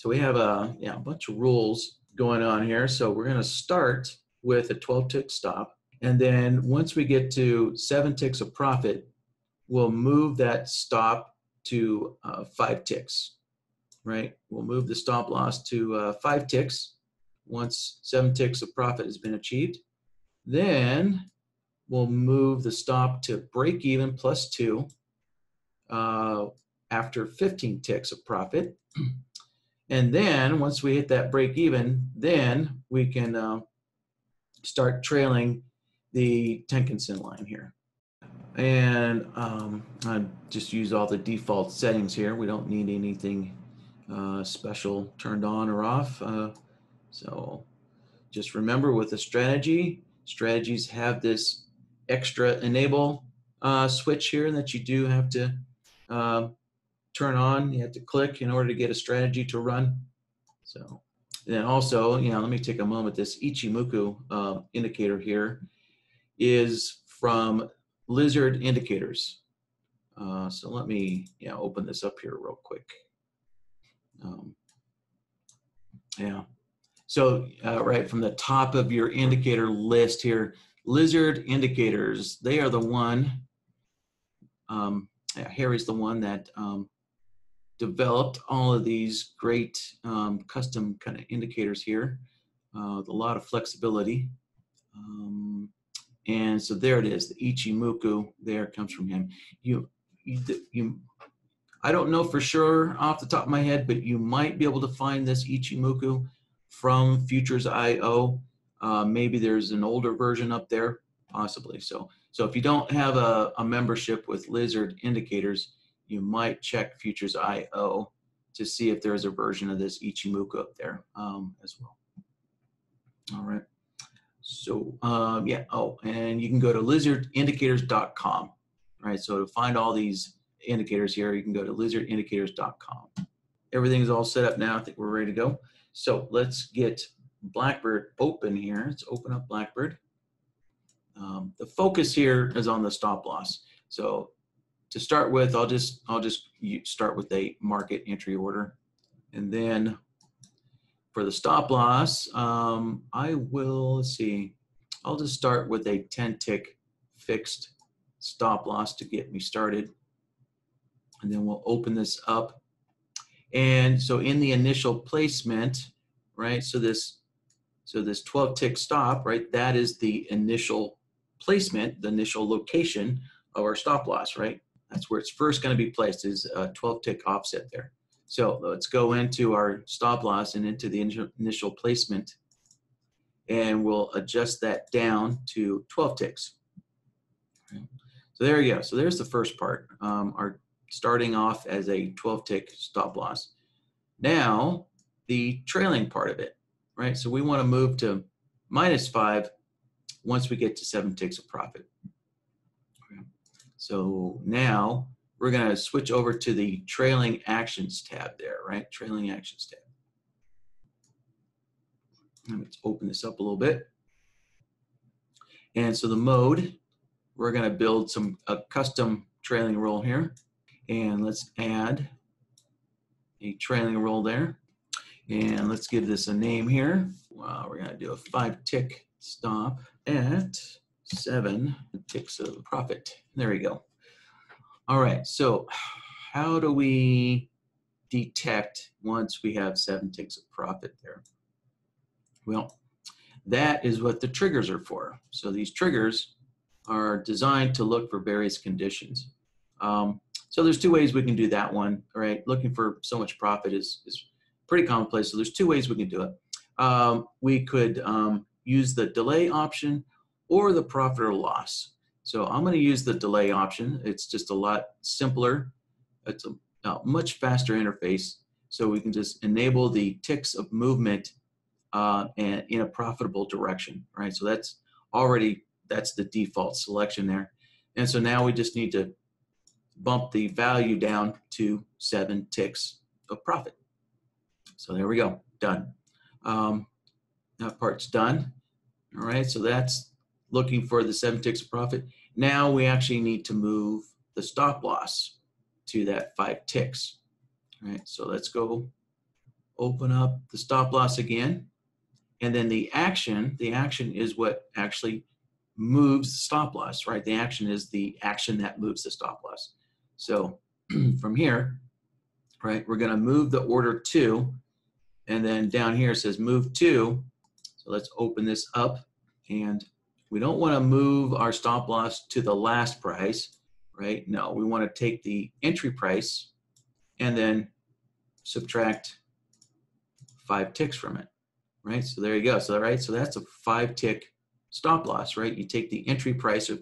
So we have a bunch of rules going on here. So we're going to start with a 12-tick stop. And then once we get to 7 ticks of profit, we'll move that stop to 5 ticks, right? We'll move the stop loss to 5 ticks once 7 ticks of profit has been achieved. Then we'll move the stop to break even plus 2 after 15 ticks of profit. And then once we hit that break even, then we can start trailing the Tenkan Sen line here. And I just use all the default settings here. We don't need anything special turned on or off. So just remember, with a strategy, strategies have this extra enable switch here that you do have to turn on. You have to click in order to get a strategy to run. So then also, let me take a moment. This Ichimoku indicator here is from Lizard Indicators. So let me open this up here real quick. So right from the top of your indicator list here, Lizard Indicators, they are the one, Harry's the one that developed all of these great custom kind of indicators here with a lot of flexibility. And so there it is, the Ichimoku there comes from him. I don't know for sure off the top of my head, but you might be able to find this Ichimoku from Futures.io. Maybe there's an older version up there, possibly. So if you don't have a membership with Lizard Indicators, you might check Futures.io to see if there's a version of this Ichimoku up there as well. All right. So and you can go to lizardindicators.com. Right. So to find all these indicators here, you can go to lizardindicators.com. Everything's all set up now. I think we're ready to go. So let's get BlackBird open here. Let's open up BlackBird. The focus here is on the stop loss. So to start with, I'll just start with a market entry order, and then for the stop loss, let's see, I'll just start with a 10-tick fixed stop loss to get me started. And then we'll open this up. And so in the initial placement, right, so this 12-tick stop, right, that is the initial placement, the initial location of our stop loss, right? That's where it's first going to be placed, is a 12-tick offset there. So let's go into our stop loss and into the initial placement, and we'll adjust that down to 12 ticks. So there you go. So there's the first part, our starting off as a 12-tick stop loss. Now the trailing part of it, right? So we want to move to -5 once we get to 7 ticks of profit. Okay. So now we're going to switch over to the trailing actions tab there, right? Trailing actions tab. Let's open this up a little bit. And so the mode, we're going to build a custom trailing roll here. And let's add a trailing roll there. And let's give this a name here. We're going to do a 5-tick stop at 7 ticks of profit. There we go. All right, so how do we detect once we have 7 ticks of profit there? Well, that is what the triggers are for. So these triggers are designed to look for various conditions. So there's 2 ways we can do that one, right? Looking for so much profit is pretty commonplace. So there's 2 ways we can do it. We could use the delay option or the profit or loss. So I'm going to use the delay option. It's just a lot simpler. It's a much faster interface. So we can just enable the ticks of movement and in a profitable direction, right? So that's the default selection there. And so now we just need to bump the value down to 7 ticks of profit. So there we go, done. That part's done. All right, so that's looking for the 7 ticks of profit. Now we actually need to move the stop loss to that 5 ticks. All right, so let's go open up the stop loss again. And then the action is what actually moves the stop loss, right? The action is the action that moves the stop loss. So from here, right, we're going to move the order to, and then down here it says move to. So let's open this up, and we don't want to move our stop loss to the last price, right? No, we want to take the entry price and then subtract 5 ticks from it, right? So there you go. So right, so that's a 5-tick stop loss, right? You take the entry price of,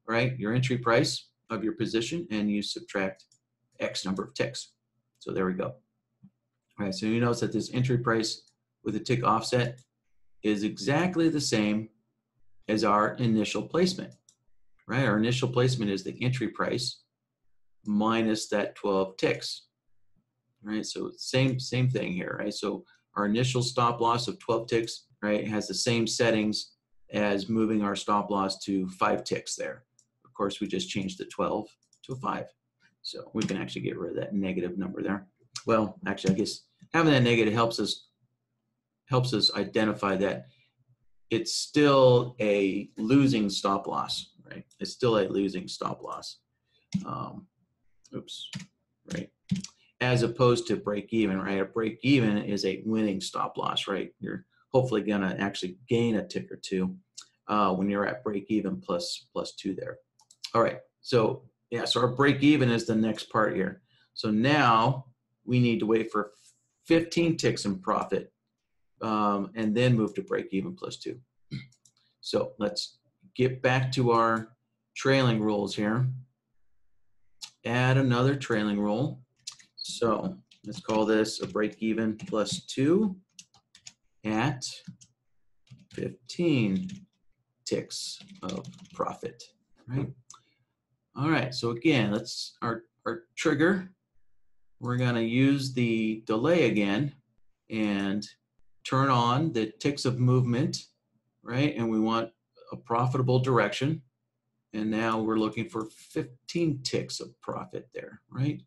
right, your entry price of your position, and you subtract X number of ticks. So there we go. All right, so you notice that this entry price with a tick offset is exactly the same as our initial placement, right? Our initial placement is the entry price minus that 12 ticks, right? So same thing here, right? So our initial stop loss of 12 ticks, right, has the same settings as moving our stop loss to 5 ticks there. Of course, we just changed the 12 to a 5. So we can actually get rid of that negative number there. Well, actually, I guess having that negative helps us identify that it's still a losing stop loss, right? It's still a losing stop loss. Right? As opposed to break even, right? A break even is a winning stop loss, right? You're hopefully gonna actually gain a tick or two when you're at break even plus 2 there. All right, so yeah, so our break even is the next part here. So now we need to wait for 15 ticks in profit and then move to break even plus 2. So let's get back to our trailing rules here. Add another trailing rule. So let's call this a break even plus 2 at 15 ticks of profit, right? All right, so again, let's our trigger. We're gonna use the delay again and turn on the ticks of movement, right? And we want a profitable direction. And now we're looking for 15 ticks of profit there, right?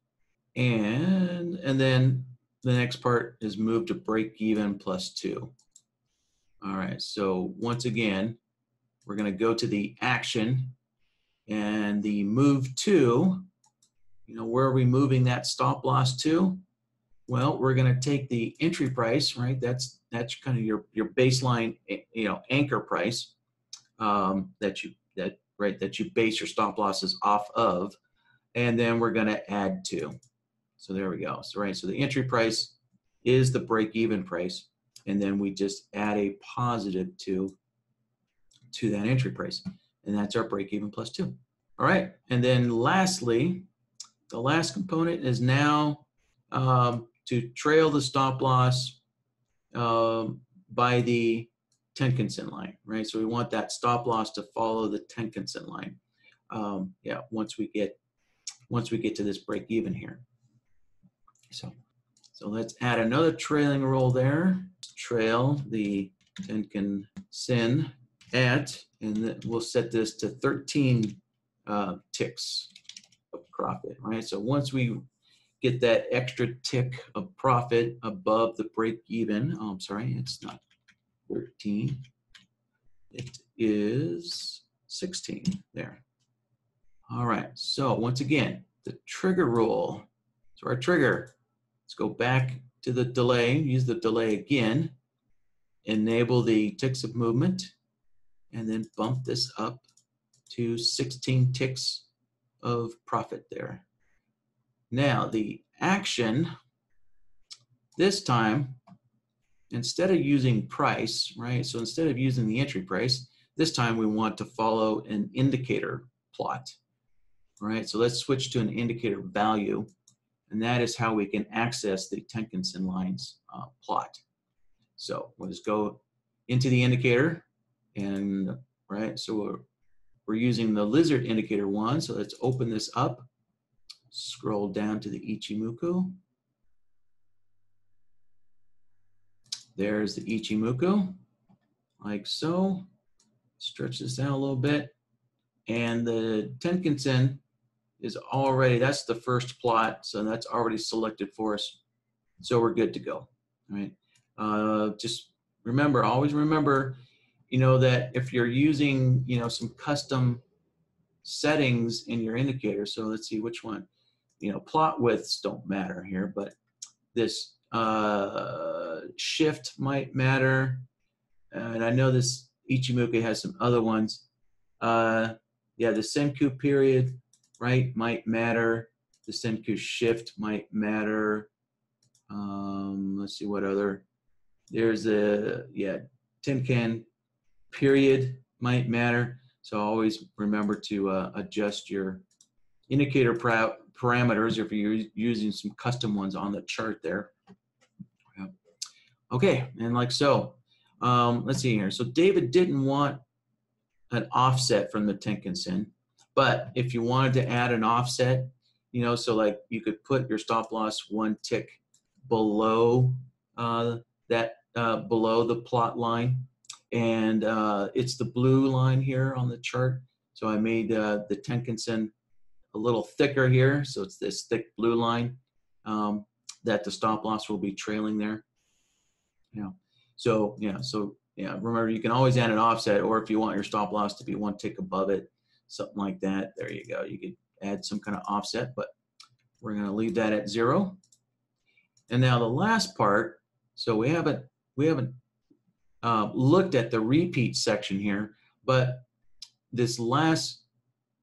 And then the next part is move to break even plus 2. All right, so once again, we're gonna go to the action and the move to, where are we moving that stop loss to? Well, we're gonna take the entry price, right? That's kind of your baseline, anchor price that you base your stop losses off of, and then we're gonna add 2. So there we go. So right, so the entry price is the break-even price, and then we just add a positive 2 to that entry price, and that's our break-even plus 2. All right, and then lastly, the last component is now to trail the stop loss by the Tenkan Sen line, right? So we want that stop loss to follow the Tenkan Sen line. Yeah, once we get to this break-even here. So let's add another trailing rule there. Trail the Tenkan Sen at, and then we'll set this to 13 ticks of profit, right? So once we get that extra tick of profit above the break even, oh, I'm sorry, it's not 13. It is 16 there. All right, so once again, the trigger rule. So our trigger, let's go back to the delay, use the delay again, enable the ticks of movement, and then bump this up to 16 ticks of profit there. Now the action, this time, instead of using price, right? So instead of using the entry price, this time we want to follow an indicator plot, right? So let's switch to an indicator value, and that is how we can access the Tenkan Sen lines plot. So we'll just go into the indicator, and right, so we're using the lizard indicator 1. So let's open this up, scroll down to the Ichimoku. There's the Ichimoku, like so. Stretch this out a little bit, and the Tenkan Sen is already, that's the first plot, so that's already selected for us. So we're good to go. right? Just remember, always remember, you know, that if you're using, you know, some custom settings in your indicator, so let's see which one, you know, plot widths don't matter here, but this shift might matter. And I know this Ichimoku has some other ones. Yeah, the Senku period, right, might matter. The Senku shift might matter. Let's see what other. There's a, yeah, Tenkan period might matter. So always remember to adjust your indicator parameters if you're using some custom ones on the chart there. Yeah. Okay, and like so. Let's see here. So David didn't want an offset from the Tenkan Sen, but if you wanted to add an offset, you know, so like you could put your stop loss one tick below below the plot line, and it's the blue line here on the chart. So I made the Tenkan Sen a little thicker here, so it's this thick blue line that the stop loss will be trailing there. Yeah. So yeah, remember you can always add an offset, or if you want your stop loss to be one tick above it, something like that. There you go. You could add some kind of offset, but we're going to leave that at 0. And now the last part. So we haven't looked at the repeat section here, but this last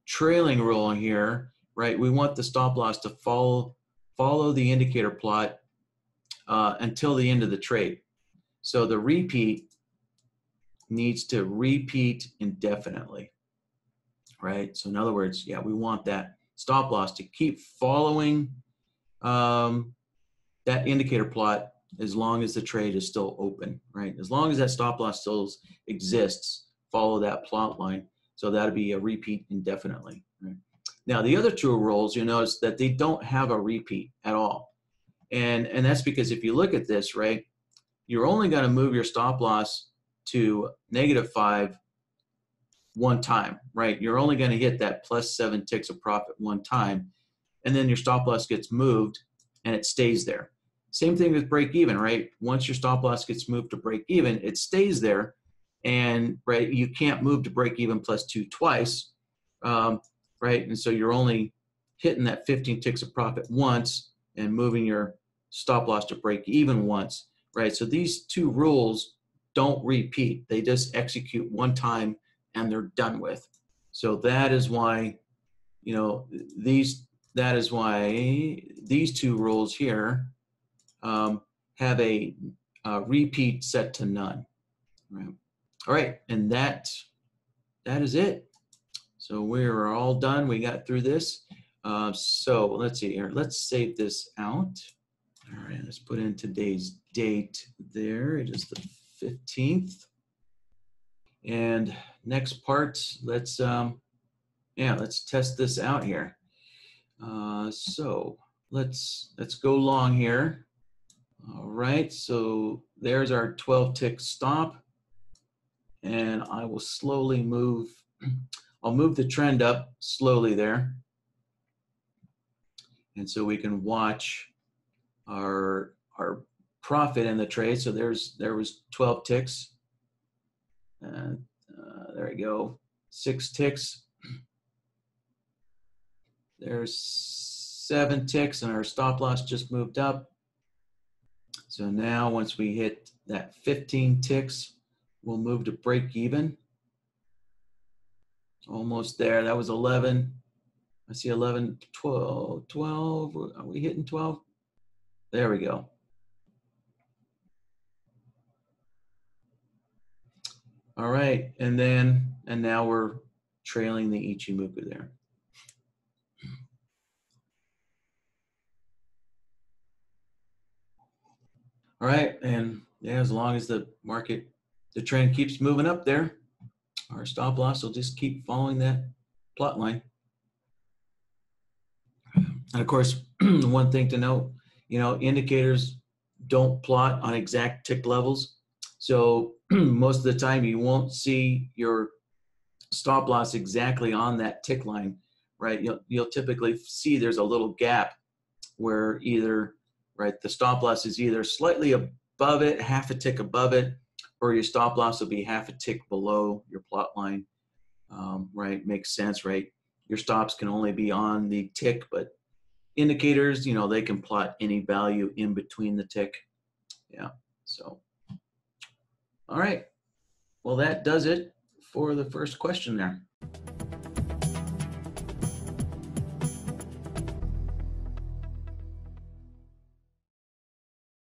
trailing rule here, right? We want the stop loss to follow the indicator plot until the end of the trade. So the repeat needs to repeat indefinitely, right? So in other words, yeah, we want that stop loss to keep following that indicator plot as long as the trade is still open, right? As long as that stop loss still exists, follow that plot line. So that'd be a repeat indefinitely, right? Now the other two rules, you notice that they don't have a repeat at all. And that's because if you look at this, right, you're only going to move your stop loss to -5 one time, right? You're only going to hit that +7 ticks of profit one time, and then your stop loss gets moved and it stays there. Same thing with break even, right? Once your stop loss gets moved to break even, it stays there, and right, you can't move to break even +2 twice, right? And so you're only hitting that 15 ticks of profit once and moving your stop loss to break even once, right? So these two rules don't repeat. They just execute one time and they're done with. So that is why, you know, these two rules here have a repeat set to none. Right. All right, and that is it. So we're all done. We got through this. So let's see here. Let's save this out. All right, let's put in today's date there. It is the 15th. And next part, let's test this out here. So let's go long here. All right, so there's our 12 tick stop, and I will slowly move. I'll move the trend up slowly there, and so we can watch our profit in the trade. So there was 12 ticks. There we go, 6 ticks. There's 7 ticks, and our stop loss just moved up. So now once we hit that 15 ticks, we'll move to break even. Almost there. That was 11. I see 11, 12. Are we hitting 12? There we go. All right, and now we're trailing the Ichimoku there. All right, and yeah, as long as the trend keeps moving up there, our stop loss will just keep following that plot line. And of course, one thing to note, you know, indicators don't plot on exact tick levels. So most of the time you won't see your stop loss exactly on that tick line, right? You'll typically see there's a little gap where either, right, the stop loss is either slightly above it, half a tick above it, or your stop loss will be half a tick below your plot line. Right, makes sense, right? Your stops can only be on the tick, but indicators, you know, they can plot any value in between the tick. Yeah, so, all right. Well, that does it for the first question there.